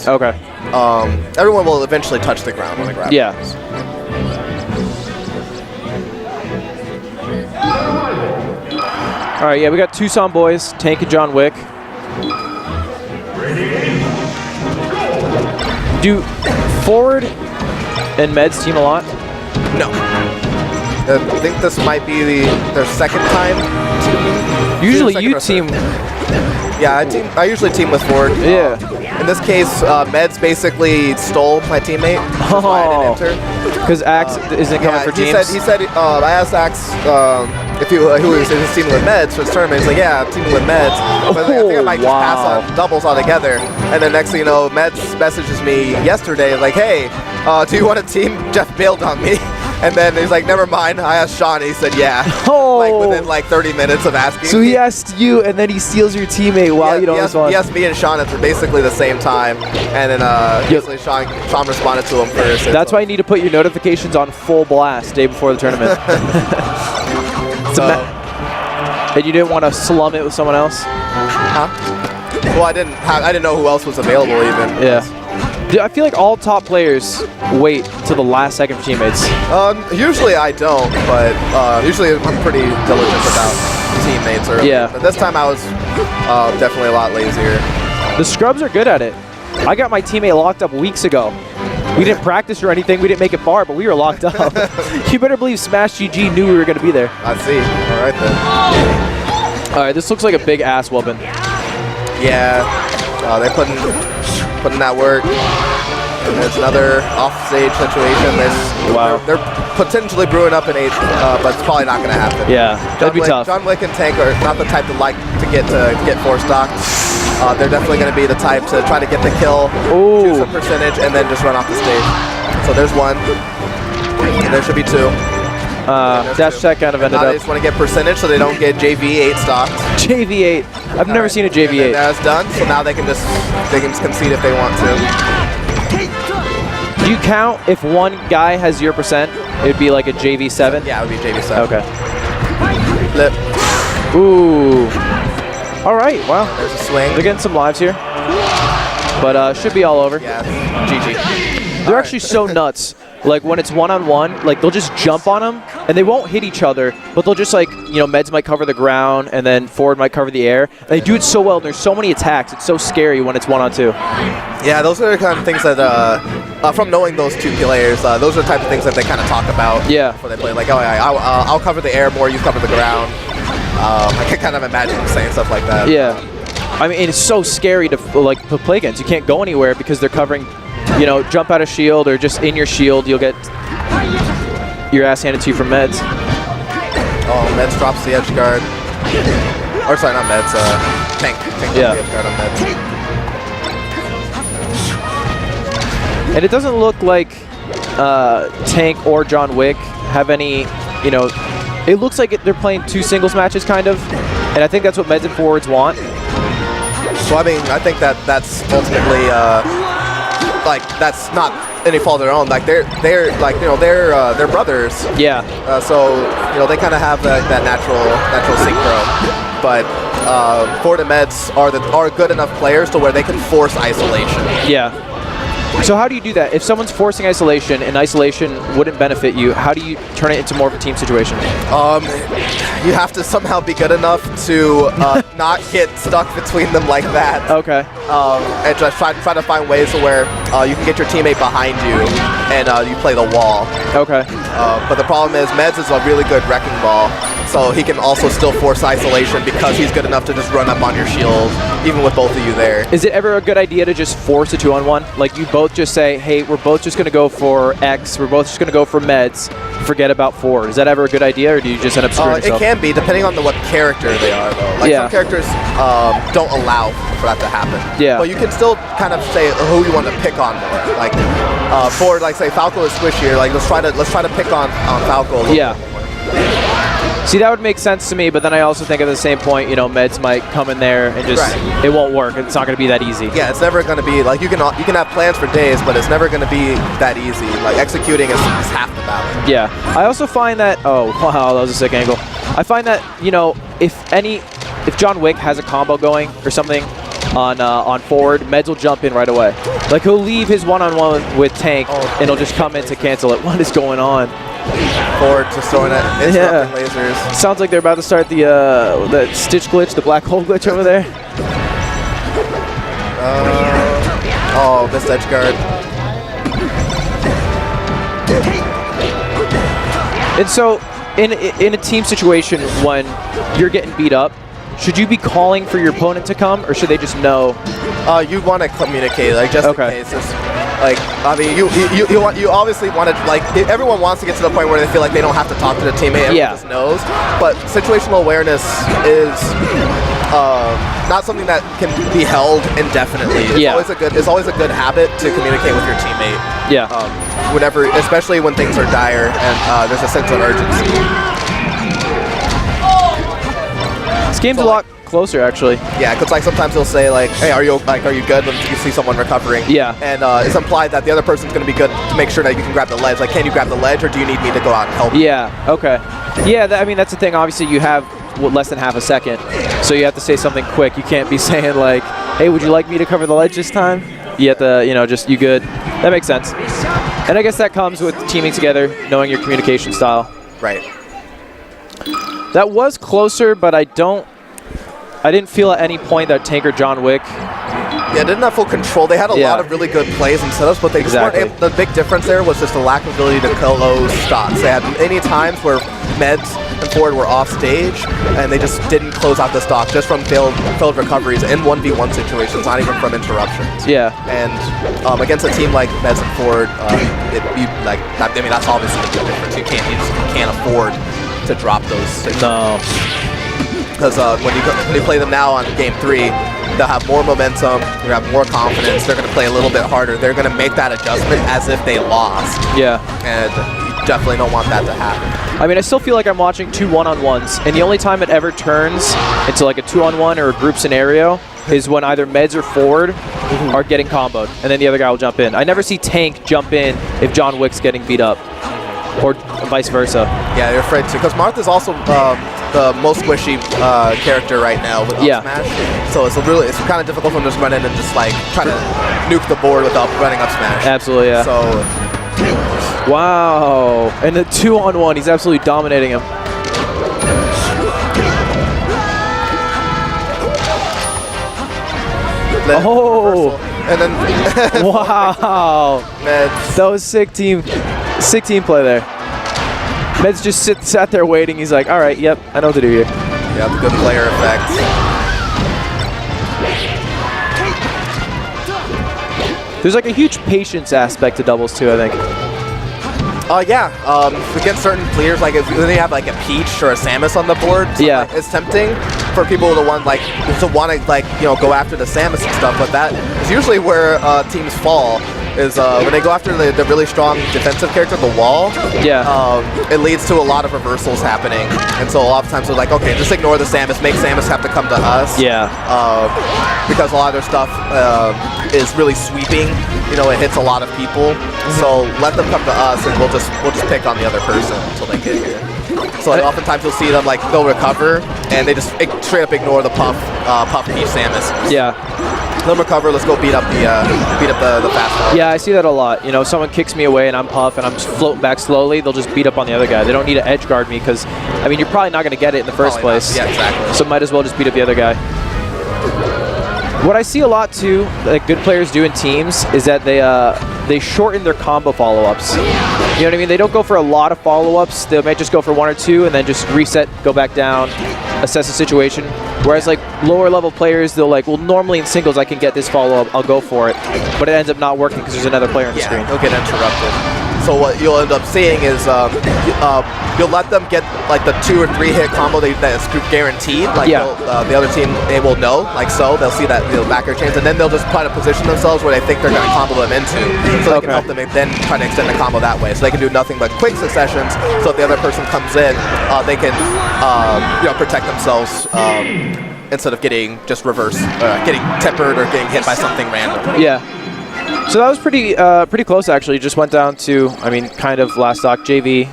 happens. Okay. Everyone will eventually touch the ground when the grab happens. All right, yeah, we got Tucson boys, Tank and John Wick. Do Forward and Medz team a lot? No. I think this might be their second time teaming. Usually you team. Yeah, I usually team with Forward. Yeah. In this case, Medz basically stole my teammate. That's why I didn't enter. Because Axe isn't coming for teams? He said I asked Axe if who he was teaming with Medz for his tournament. He's like, yeah, I'm teaming with Medz. But I think I might just pass on doubles altogether. And then next thing you know, Medz messages me yesterday like, hey, do you want to team? Jeff bailed on me. And then he's like, never mind. I asked Sean, and he said, yeah. Like within like 30 minutes of asking. So he asked you, and then he steals your teammate while you don't respond. He asked me and Sean at basically the same time, and then basically Sean responded to him first. That's why you need to put your notifications on full blast day before the tournament. And you didn't want to slum it with someone else? Huh? Well, I didn't know who else was available even. Yeah. I feel like all top players wait till the last second for teammates. Usually I don't, but usually I'm pretty diligent about teammates early. Yeah. But this time I was definitely a lot lazier. The scrubs are good at it. I got my teammate locked up weeks ago. We didn't practice or anything. We didn't make it far, but we were locked up. You better believe Smash GG knew we were going to be there. I see. All right then. All right, this looks like a big ass whooping. Yeah. They're putting that work. And there's another offstage situation. They're potentially brewing up an 8, but it's probably not going to happen. Yeah, that'd be tough. John Wick and Tank are not the type to like to get 4 stock. They're definitely going to be the type to try to get the kill, do some percentage, and then just run off the stage. So there's 1, and there should be 2. Dash check kind of ended up. They just want to get percentage so they don't get JV8 stocked. JV8. I've never seen a JV8. That's done. So now they can just concede if they want to. Do you count if one guy has 0%? It would be like a JV7? Yeah, it would be JV7. Okay. Flip. Ooh. All right, wow. There's a swing. They're getting some lives here. But should be all over. Yeah, GG. They're actually so nuts. Like when it's one-on-one, like they'll just jump on them and they won't hit each other, but they'll just like, you know, Medz might cover the ground and then Forward might cover the air. And they do it so well. There's so many attacks. It's so scary when it's 1-on-2. Yeah, those are the kind of things that, from knowing those two players, those are the type of things that they kind of talk about before they play. Like, oh yeah, I'll cover the air more, you cover the ground. I can kind of imagine them saying stuff like that. Yeah. I mean, it's so scary to play against. You can't go anywhere because they're covering, you know, jump out of shield or just in your shield, you'll get your ass handed to you from Medz. Oh, Medz drops the edge guard. Or sorry, not Medz, Tank. Tank yeah. The edge guard on Medz. And it doesn't look like Tank or John Wick have any, you know, it looks like they're playing 2 singles matches kind of, and I think that's what Medz and Forwards want. So I mean, I think that's ultimately like that's not any fault of their own. Like they're like, you know, they're brothers. Yeah. So you know they kind of have that natural synchro, but Forward and Medz are good enough players to where they can force isolation. Yeah. So how do you do that? If someone's forcing isolation and isolation wouldn't benefit you, how do you turn it into more of a team situation? You have to somehow be good enough to not get stuck between them like that. Okay. And just try to find ways to where you can get your teammate behind you and you play the wall. Okay. But the problem is Medz is a really good wrecking ball, so he can also still force isolation because he's good enough to just run up on your shield, even with both of you there. Is it ever a good idea to just force a 2-on-1? Like you both just say, hey, we're both just going to go for X, we're both just going to go for Medz, forget about Forward. Is that ever a good idea, or do you just end up screwing yourself? It can be, depending on what character they are, though. Like some characters don't allow for that to happen. Yeah. But you can still kind of say who you want to pick on more. Like Forward, like say Falco is squishier. Like let's try to pick on Falco a little bit more. See, that would make sense to me, but then I also think at the same point, you know, Medz might come in there and just, it won't work. It's not going to be that easy. Yeah, it's never going to be, like, you can have plans for days, but it's never going to be that easy. Like, executing is half the battle. Yeah. I also find that, oh, wow, that was a sick angle. I find that, you know, if John Wick has a combo going or something, on forward, Medz will jump in right away. Like, he'll leave his one-on-one with Tank, and he'll just come in to cancel it. What is going on? Forward just throwing it, interrupting lasers. Sounds like they're about to start the Stitch glitch, the black hole glitch over there. Oh, missed edge guard. And so, in a team situation when you're getting beat up, should you be calling for your opponent to come, or should they just know? You want to communicate, like, just in case. Like, I mean, you obviously want to, like, everyone wants to get to the point where they feel like they don't have to talk to the teammate, everyone just knows. But situational awareness is not something that can be held indefinitely. It's always a good habit to communicate with your teammate. Yeah. Whenever, especially when things are dire and there's a sense of urgency. This game's a lot closer, actually. Yeah, because like sometimes they'll say like, "Hey, are you good?" when you see someone recovering. Yeah. And it's implied that the other person's going to be good to make sure that you can grab the ledge. Like, can you grab the ledge, or do you need me to go out and help? Yeah. Okay. Yeah. I mean, that's the thing. Obviously, you have less than half a second, so you have to say something quick. You can't be saying like, "Hey, would you like me to cover the ledge this time?" You have to, just you good. That makes sense. And I guess that comes with teaming together, knowing your communication style. Right. That was closer, but I didn't feel at any point that Tank or John Wick. Yeah, didn't have full control. They had a lot of really good plays and setups, but they just weren't able, the big difference there was just the lack of ability to close stocks. They had many times where Medz and Forward were off stage, and they just didn't close out the stock just from failed recoveries in 1v1 situations, not even from interruptions. Yeah. And against a team like Medz and Forward, that's obviously the big difference. You can't afford to drop those signals. No. Because when you play them now on game 3, they'll have more momentum, they'll have more confidence, they're going to play a little bit harder, they're going to make that adjustment as if they lost. Yeah. And you definitely don't want that to happen. I mean, I still feel like I'm watching 2 one-on-ones, and the only time it ever turns into like a 2-on-1 or a group scenario is when either Medz or Forward are getting comboed, and then the other guy will jump in. I never see Tank jump in if John Wick's getting beat up, or vice versa. Yeah, you're afraid to, because Martha's also the most squishy character right now with up smash, so it's kind of difficult for him to just run in and just like try to nuke the board without running up smash. Absolutely, yeah. So, wow, and the 2-on-1, he's absolutely dominating him. Oh, and then wow, Medz. That was sick team play there. Medz just sat there waiting. He's like, all right, yep, I know what to do here. Yep, good player effect. There's like a huge patience aspect to doubles too, I think. Against certain players, like if they have like a Peach or a Samus on the board, so like, it's tempting for people to want to go after the Samus and stuff, but that is usually where teams fall. Is when they go after the really strong defensive character, the wall. Yeah. It leads to a lot of reversals happening, and so a lot of times they're like, okay, just ignore the Samus, make Samus have to come to us. Yeah. Because a lot of their stuff is really sweeping. It hits a lot of people. So let them come to us, and we'll just pick on the other person until they get here. So oftentimes you'll see them they'll recover, and they just straight up ignore the Puff Peach Samus. Yeah. They'll recover. Let's go beat up the fast ball. Yeah, I see that a lot. Someone kicks me away and I'm Puff and I'm just floating back slowly. They'll just beat up on the other guy. They don't need to edge guard me because, I mean, you're probably not going to get it in the first place. Yeah, exactly. So might as well just beat up the other guy. What I see a lot too, that good players do in teams, is that they shorten their combo follow-ups. You know what I mean? They don't go for a lot of follow-ups. They might just go for 1 or 2 and then just reset, go back down, assess the situation. Whereas lower level players, they'll well, normally in singles I can get this follow-up, I'll go for it. But it ends up not working because there's another player on the screen. They'll get interrupted. So what you'll end up seeing is you'll let them get the 2 or 3 hit combo that's guaranteed. The other team, they will know, they'll see that back air chains, and then they'll just try to position themselves where they think they're going to combo them into, so they can help them then try to extend the combo that way. So they can do nothing but quick successions. So if the other person comes in, they can protect themselves instead of getting just getting tempered or getting hit by something random. Yeah. So that was pretty close, actually. Just went down to, I mean, kind of last stock JV.